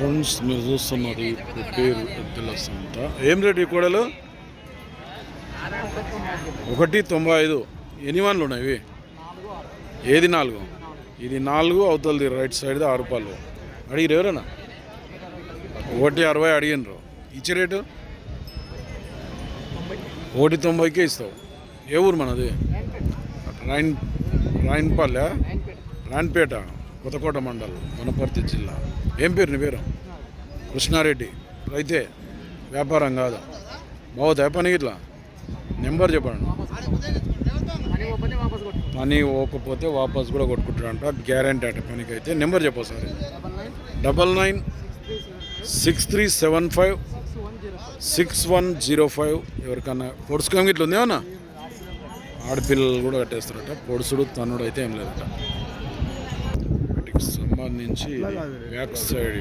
Friends మీరు చూస్తున్నారు పేరు ఎద్దుల సంత. ఏం రేటు ఈ కోడలు? 1.95. ఎన్ని వన్లు ఉన్నాయి ఇవి? ఏది 4? ఇది 4, అవుతుంది రైట్ సైడ్ది 6 రూపాయలు. అడిగిరు ఎవరన్నా? 1.60 అడిగినరు. ఇచ్చే రేటు 1.90కే ఇస్తావు. ఏ ఊరు మనది? రాయన్పల్లె, రాయన్పేట, కొత్తకోట మండలం, వనపర్తి జిల్లా. ఏం పేరు నీ పేరు? కృష్ణారెడ్డి. రైతే, వ్యాపారం కాదు. బాగుతాయి పని ఇట్లా? నెంబర్ చెప్పండి. పని పోకపోతే వాపస్ కూడా కొట్టుకుంటారంట, గ్యారంటీ అట పనికి అయితే. నెంబర్ చెప్పు సార్. 9963756105. ఎవరికన్నా పొడుచుకోం ఇట్లా ఉంది ఏమన్నా? ఆడపిల్లలు కూడా కట్టేస్తారట. పొడుసుడు తన్నుడు అయితే ఏం లేదట. వీటికి సంబంధించి బ్యాక్ సైడ్